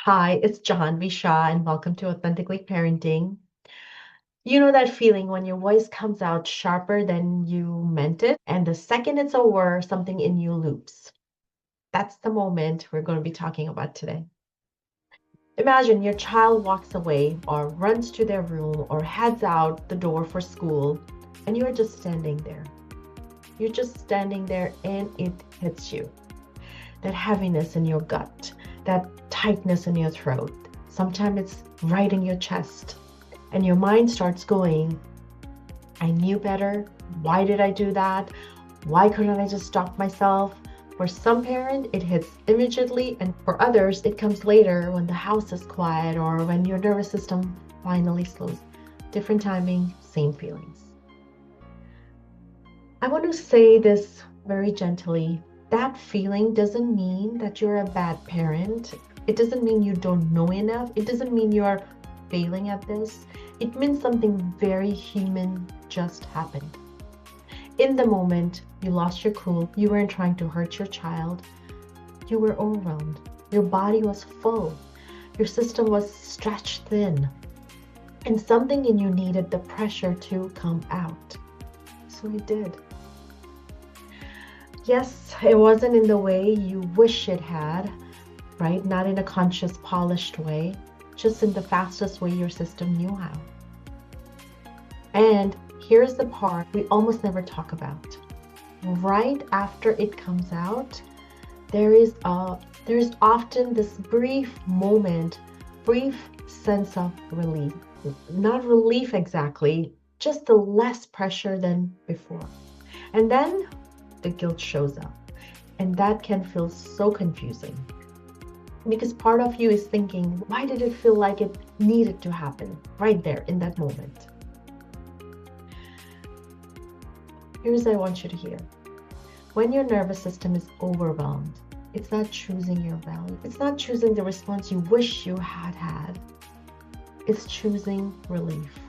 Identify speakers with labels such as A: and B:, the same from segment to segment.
A: Hi, it's Jahanvi Shah, and welcome to Authentically Parenting. You know that feeling when your voice comes out sharper than you meant it, and the second it's over, something in you loops. That's the moment we're going to be talking about today. Imagine your child walks away, or runs to their room, or heads out the door for school, and you're just standing there. You're just standing there, and it hits you. That heaviness in your gut, that tightness in your throat. Sometimes it's right in your chest. And your mind starts going, I knew better. Why did I do that? Why couldn't I just stop myself? For some parent, it hits immediately, and for others, it comes later when the house is quiet or when your nervous system finally slows. Different timing, same feelings. I want to say this very gently. That feeling doesn't mean that you're a bad parent. It doesn't mean you don't know enough. It doesn't mean you're failing at this. It means something very human just happened. In the moment, you lost your cool. You weren't trying to hurt your child. You were overwhelmed. Your body was full. Your system was stretched thin. And something in you needed the pressure to come out. So it did. Yes, it wasn't in the way you wish it had, right? Not in a conscious, polished way, just in the fastest way your system knew how. And here's the part we almost never talk about. Right after it comes out, there's often this brief moment, brief sense of relief. Not relief exactly, just the less pressure than before. And then the guilt shows up. And that can feel so confusing. Because part of you is thinking, why did it feel like it needed to happen right there in that moment? Here's what I want you to hear. When your nervous system is overwhelmed, it's not choosing your value. It's not choosing the response you wish you had had. It's choosing relief.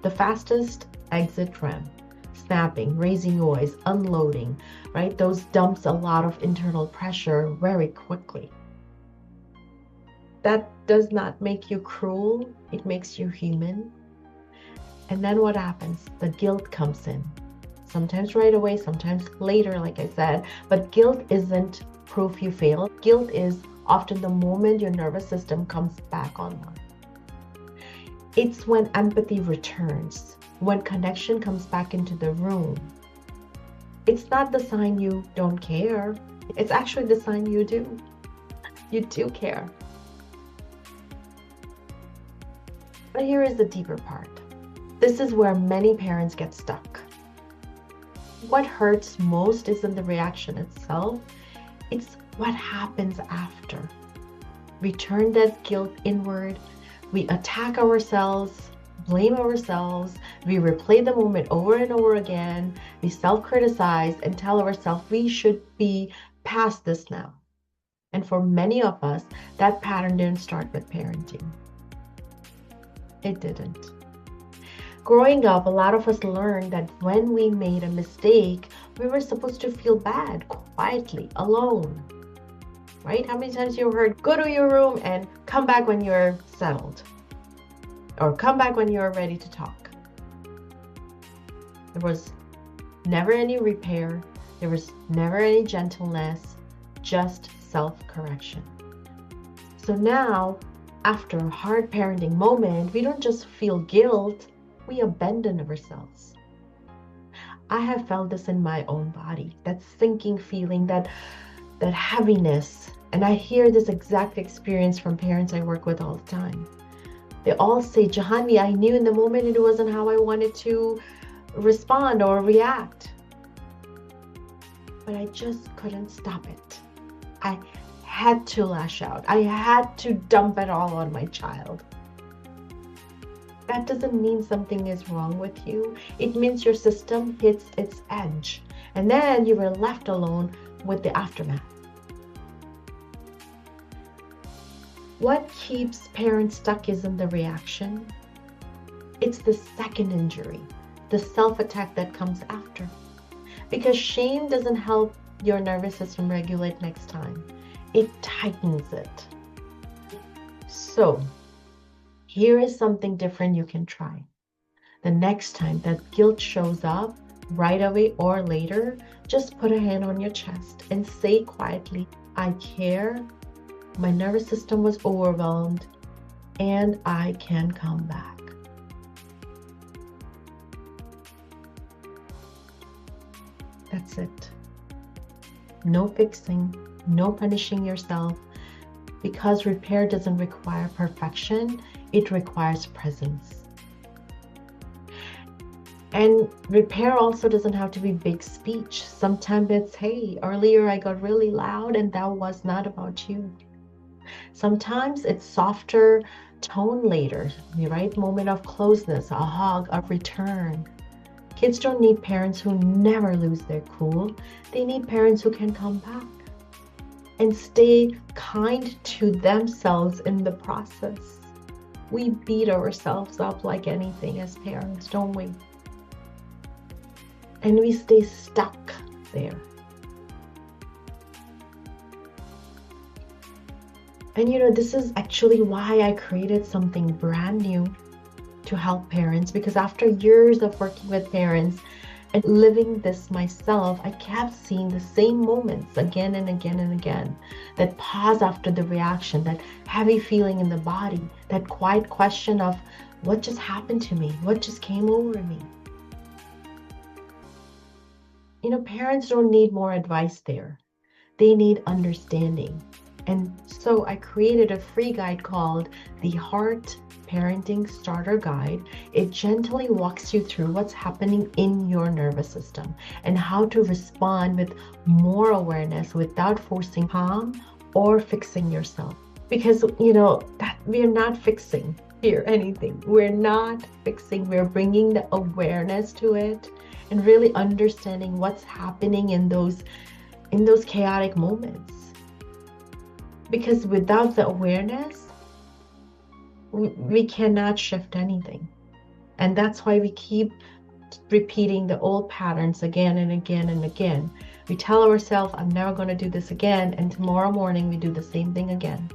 A: The fastest exit REM. Snapping, raising noise, unloading, right? Those dumps a lot of internal pressure very quickly. That does not make you cruel. It makes you human. And then what happens? The guilt comes in. Sometimes right away, sometimes later, like I said. But guilt isn't proof you failed. Guilt is often the moment your nervous system comes back online. It's when empathy returns, when connection comes back into the room. It's not the sign you don't care. It's actually the sign you do. You do care. But here is the deeper part. This is where many parents get stuck. What hurts most isn't the reaction itself. It's what happens after. We turn that guilt inward. We attack ourselves, blame ourselves, we replay the moment over and over again, we self-criticize and tell ourselves we should be past this now. And for many of us, that pattern didn't start with parenting. It didn't. Growing up, a lot of us learned that when we made a mistake, we were supposed to feel bad, quietly, alone. Right? How many times you heard, go to your room and come back when you're settled? Or come back when you're ready to talk. There was never any repair. There was never any gentleness, just self-correction. So now, after a hard parenting moment, we don't just feel guilt, we abandon ourselves. I have felt this in my own body, that sinking feeling, that heaviness. And I hear this exact experience from parents I work with all the time. They all say, Jahanvi, I knew in the moment it wasn't how I wanted to respond or react. But I just couldn't stop it. I had to lash out. I had to dump it all on my child. That doesn't mean something is wrong with you. It means your system hits its edge. And then you were left alone with the aftermath. What keeps parents stuck isn't the reaction. It's the second injury, the self-attack that comes after. Because shame doesn't help your nervous system regulate next time. It tightens it. So here is something different you can try. The next time that guilt shows up, right away or later, just put a hand on your chest and say quietly, I care, my nervous system was overwhelmed, and I can come back. That's it. No fixing, no punishing yourself, because repair doesn't require perfection, it requires presence. And repair also doesn't have to be big speech. Sometimes it's, hey, earlier I got really loud and that was not about you. Sometimes it's softer tone later, the right moment of closeness, a hug, a return. Kids don't need parents who never lose their cool. They need parents who can come back and stay kind to themselves in the process. We beat ourselves up like anything as parents, don't we? And we stay stuck there. And this is actually why I created something brand new to help parents, because after years of working with parents and living this myself, I kept seeing the same moments again and again and again. That pause after the reaction, that heavy feeling in the body, that quiet question of what just happened to me? What just came over me? Parents don't need more advice there. They need understanding. And so I created a free guide called the Heart Parenting Starter Guide. It gently walks you through what's happening in your nervous system and how to respond with more awareness without forcing harm or fixing yourself. Because, that we're not fixing here anything. We're not fixing. We're bringing the awareness to it and really understanding what's happening in those chaotic moments. Because without the awareness, we cannot shift anything. And that's why we keep repeating the old patterns again and again and again. We tell ourselves, I'm never going to do this again. And tomorrow morning, we do the same thing again.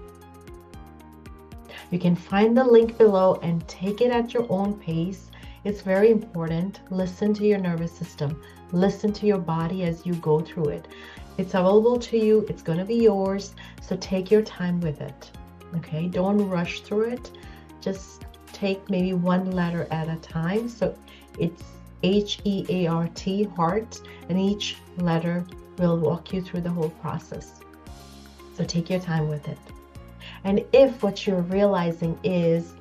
A: You can find the link below and take it at your own pace. It's very important. Listen to your nervous system. Listen to your body as you go through it. It's available to you. It's going to be yours. So take your time with it. Okay? Don't rush through it. Just take maybe one letter at a time. So it's H-E-A-R-T, heart, and each letter will walk you through the whole process. So take your time with it. And if what you're realizing is,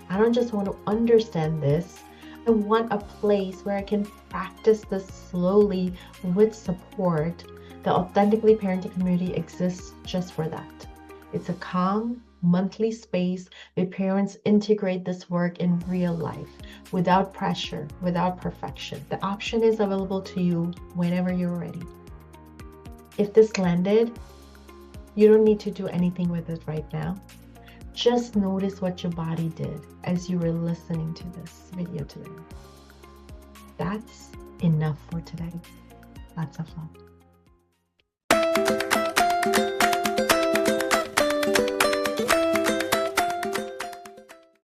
A: I don't just want to understand this, I want a place where I can practice this slowly with support, the Authentically Parenting Community exists just for that. It's a calm, monthly space where parents integrate this work in real life, without pressure, without perfection. The option is available to you whenever you're ready. If this landed, you don't need to do anything with it right now. Just notice what your body did as you were listening to this video today. That's enough for today. Lots of love.